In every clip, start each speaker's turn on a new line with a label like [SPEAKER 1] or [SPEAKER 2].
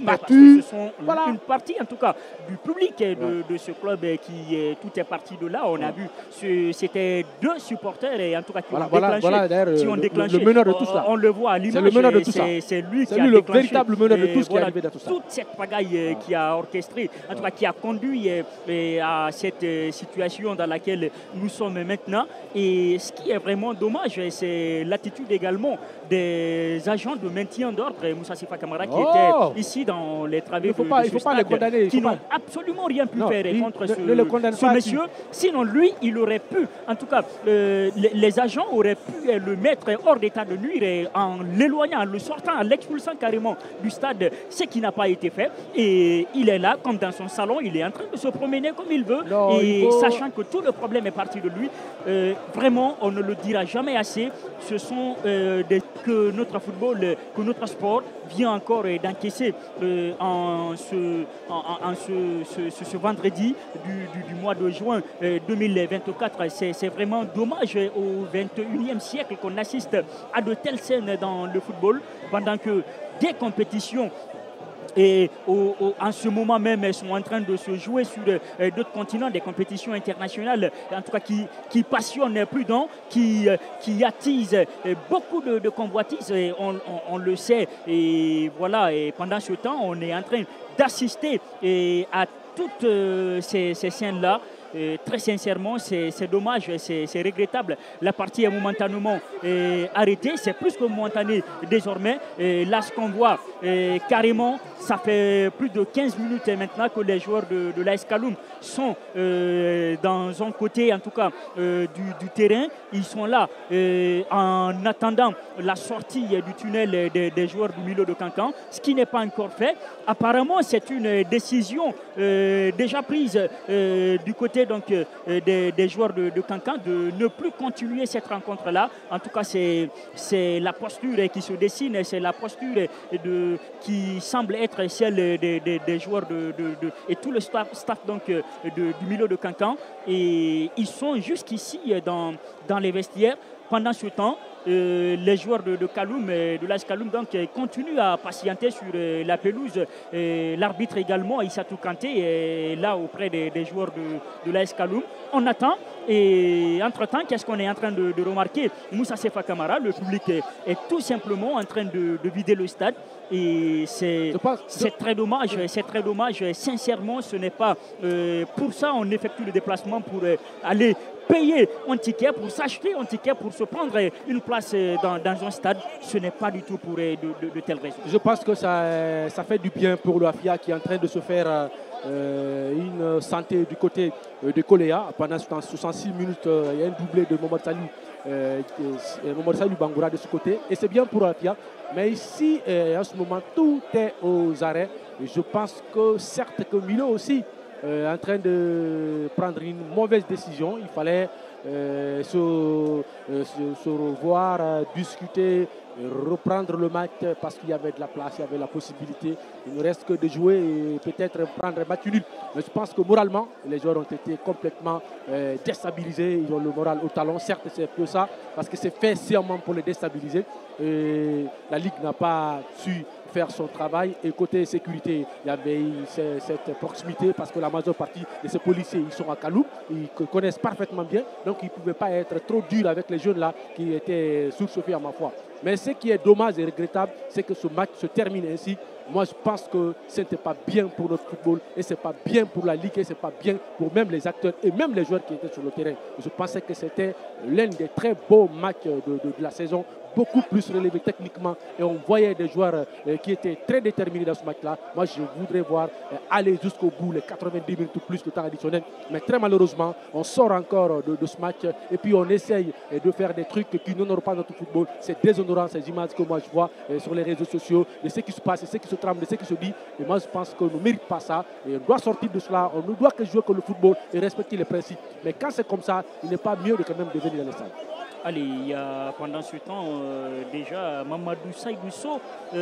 [SPEAKER 1] parce que ce sont une partie, en tout cas, du public de ce club tout est parti de là. On a vu, c'était 2 supporters, et en tout cas, qui ont déclenché.
[SPEAKER 2] Le meneur de tout ça.
[SPEAKER 1] On le voit à l'image.
[SPEAKER 2] C'est le meneur de tout ça.
[SPEAKER 1] C'est lui qui a
[SPEAKER 2] le
[SPEAKER 1] déclenché.
[SPEAKER 2] véritable meneur de tout ce qui est arrivé dans tout ça.
[SPEAKER 1] Toute cette pagaille qui a orchestré, en tout cas, qui a conduit à cette situation dans laquelle nous sommes maintenant. Et ce qui est vraiment dommage, c'est l'attitude également des agents de maintien d'ordre, Moussa Sifa Kamara, qui étaient ici dans les travaux de
[SPEAKER 2] ce stade,
[SPEAKER 1] qui n'ont absolument rien pu faire contre ce monsieur. Sinon, lui, il aurait pu, en tout cas, les agents auraient pu le mettre hors d'état de nuire en l'éloignant, en le sortant, en l'expulsant carrément du stade, ce qui n'a pas été fait. Et il est là, comme dans son salon, il est en train de se promener comme il veut, sachant que tout le problème est parti de lui. Vraiment, on ne le dira jamais assez. Ce sont que notre football, que notre sport vient encore d'encaisser en ce vendredi du mois de juin 2024. C'est vraiment dommage au 21e siècle qu'on assiste à de telles scènes dans le football, pendant que des compétitions en ce moment même, elles sont en train de se jouer sur d'autres continents, des compétitions internationales, en tout cas qui passionnent plus d'un, qui attisent beaucoup de convoitises, on le sait. Et voilà, et pendant ce temps, on est en train d'assister à toutes ces scènes-là. Très sincèrement, c'est dommage, c'est regrettable. La partie est momentanément arrêtée, c'est plus que momentané désormais. Là, ce qu'on voit carrément, ça fait plus de 15 minutes maintenant que les joueurs de l'AS Kaloum sont dans un côté, en tout cas, du terrain. Ils sont là en attendant la sortie du tunnel des joueurs du milieu de Cancan, ce qui n'est pas encore fait. Apparemment, c'est une décision déjà prise du côté donc, des joueurs de Cancan de ne plus continuer cette rencontre-là. En tout cas, c'est la posture qui se dessine, c'est la posture qui semble être celle des joueurs et tout le staff donc, du milieu de Cancan. Et ils sont jusqu'ici dans les vestiaires. Pendant ce temps, les joueurs de Kaloum, de l'AS Kaloum, donc, continuent à patienter sur la pelouse. L'arbitre également, Issatou Kanté, est là auprès des joueurs de l'AS Kaloum. On attend. Et entre-temps, qu'est-ce qu'on est en train de remarquer? Moussa Sefa Kamara, le public est tout simplement en train de vider le stade. Et c'est très dommage, c'est très dommage. Sincèrement, ce n'est pas pour ça on effectue le déplacement pour aller payer un ticket, pour s'acheter un ticket, pour se prendre une place dans un stade. Ce n'est pas du tout pour de telles raisons.
[SPEAKER 2] Je pense que ça fait du bien pour l'AFIA qui est en train de se faire une santé du côté de Koléa. Pendant 66 minutes, il y a un doublé de Mohamed Salou Bangoura de ce côté. Et c'est bien pour l'AFIA. Mais ici, en ce moment, tout est aux arrêts. Et je pense que certes que Milo aussi en train de prendre une mauvaise décision. Il fallait se revoir, discuter, reprendre le match parce qu'il y avait de la place, il y avait la possibilité. Il ne reste que de jouer et peut-être prendre un match nul. Mais je pense que moralement, les joueurs ont été complètement déstabilisés. Ils ont le moral au talon. Certes, c'est que ça parce que c'est fait sciemment pour les déstabiliser. Et la Ligue n'a pas su faire son travail. Et côté sécurité, il y avait cette proximité parce que la majeure partie de ces policiers, ils sont à Kaloum, ils connaissent parfaitement bien, donc ils ne pouvaient pas être trop durs avec les jeunes là qui étaient surchauffés à ma foi. Mais ce qui est dommage et regrettable, c'est que ce match se termine ainsi. Moi, je pense que ce n'était pas bien pour notre football et ce n'est pas bien pour la Ligue et ce n'est pas bien pour même les acteurs et même les joueurs qui étaient sur le terrain. Je pensais que c'était l'un des très beaux matchs de la saison, beaucoup plus relevé techniquement et on voyait des joueurs qui étaient très déterminés dans ce match-là. Moi, je voudrais voir aller jusqu'au bout, les 90 minutes ou plus de temps additionnel. Mais très malheureusement, on sort encore de ce match et puis on essaye de faire des trucs qui n'honorent pas notre football. C'est déshonorant ces images que moi je vois sur les réseaux sociaux, de ce qui se passe, de ce qui se trame, de ce qui se dit. Et moi, je pense qu'on ne mérite pas ça. Et on doit sortir de cela. On ne doit que jouer que le football et respecter les principes. Mais quand c'est comme ça, il n'est pas mieux de quand même devenir dans les stades.
[SPEAKER 1] Allez, il y a pendant ce temps déjà Mamadou Saïdousso du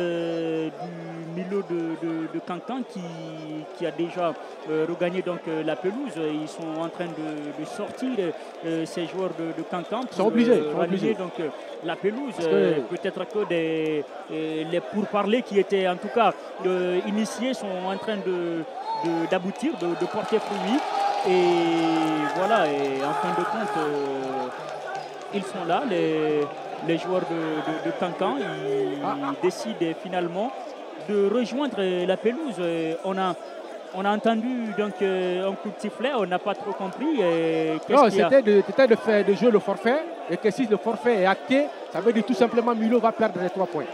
[SPEAKER 1] milieu de Cancan qui a déjà regagné donc, la pelouse. Ils sont en train de sortir ces joueurs de Cancan
[SPEAKER 2] Ils sont obligés.
[SPEAKER 1] donc, la pelouse. Peut-être que les pourparlers qui étaient en tout cas initiés sont en train d'aboutir, de porter fruit. Et voilà, et en fin de compte, ils sont là, les joueurs de Cancan. Ils décident finalement de rejoindre la pelouse. On a entendu donc un coup de sifflet, on n'a pas trop compris.
[SPEAKER 2] Non, c'était de jouer le forfait, et que si le forfait est acté, ça veut dire tout simplement Milo va perdre les 3 points.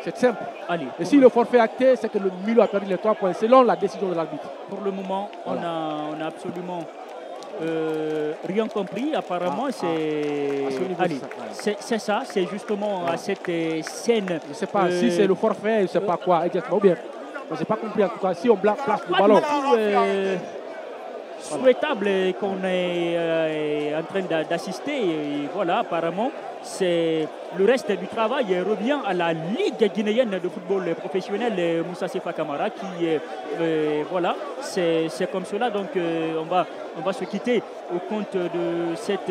[SPEAKER 2] C'est simple.
[SPEAKER 1] Allez,
[SPEAKER 2] et si le forfait est acté, c'est que le Milo a perdu les 3 points, selon la décision de l'arbitre.
[SPEAKER 1] Pour le moment, voilà. on a absolument rien compris. Apparemment, c'est ça, c'est justement à cette scène.
[SPEAKER 2] Je ne sais pas si c'est le forfait, je ne sais pas quoi exactement. Ou bien, je n'ai pas compris en tout cas. Si on place le ballon.
[SPEAKER 1] Souhaitable qu'on est en train d'assister. Et voilà, apparemment, c'est le reste du travail revient à la Ligue guinéenne de football professionnel Moussa Sefa Camara qui voilà, c'est comme cela. Donc on va se quitter au compte de cette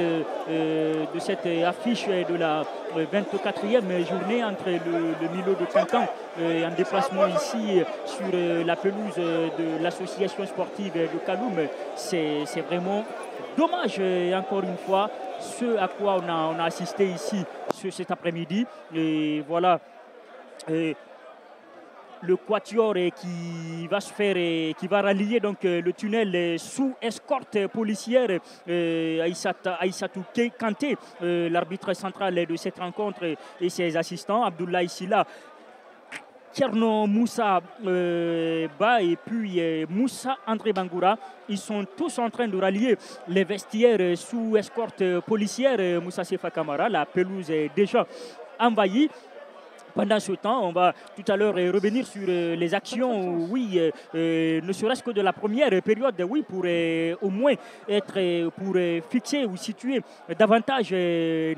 [SPEAKER 1] affiche de la 24e journée entre le Milo de Cancan en déplacement ici sur la pelouse de l'association sportive de Kaloum. C'est vraiment dommage, encore une fois, ce à quoi on a assisté ici cet après-midi. Et voilà, le quatuor qui va se faire, qui va rallier donc, le tunnel sous escorte policière. Aïssatou Kanté, l'arbitre central de cette rencontre, et ses assistants, Abdoulaye Silla, Tierno Moussa Ba et puis Moussa André Bangoura. Ils sont tous en train de rallier les vestiaires sous escorte policière. Moussa Sefa Camara, la pelouse est déjà envahie. Pendant ce temps, on va tout à l'heure revenir sur les actions, oui, ne serait-ce que de la première période, oui, pour au moins pour fixer ou situer davantage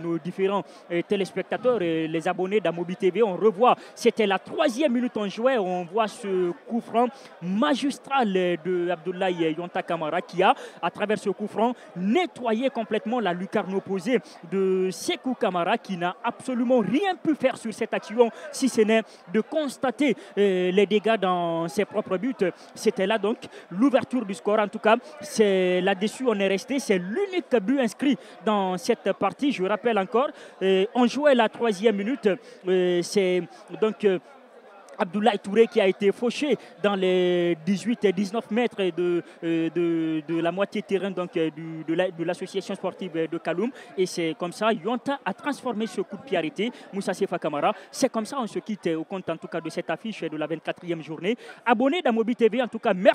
[SPEAKER 1] nos différents téléspectateurs, les abonnés d'Amobi TV. On revoit, c'était la 3e minute en jouait, on voit ce coup franc magistral de Abdoulaye Yonta Camara qui a, à travers ce coup franc, nettoyé complètement la lucarne opposée de Sekou Camara qui n'a absolument rien pu faire sur cette action, si ce n'est de constater les dégâts dans ses propres buts. C'était là donc l'ouverture du score. En tout cas, c'est là-dessus on est resté. C'est l'unique but inscrit dans cette partie. Je rappelle encore, on jouait la 3e minute. C'est donc Abdoulaye Touré qui a été fauché dans les 18 et 19 mètres de la moitié terrain donc, de l'association sportive de Kaloum. Et c'est comme ça, Yonta a transformé ce coup de pied arrêté, Moussa Sefa Camara. C'est comme ça, on se quitte au compte en tout cas de cette affiche de la 24e journée. Abonné d'Amobi TV, en tout cas, merci.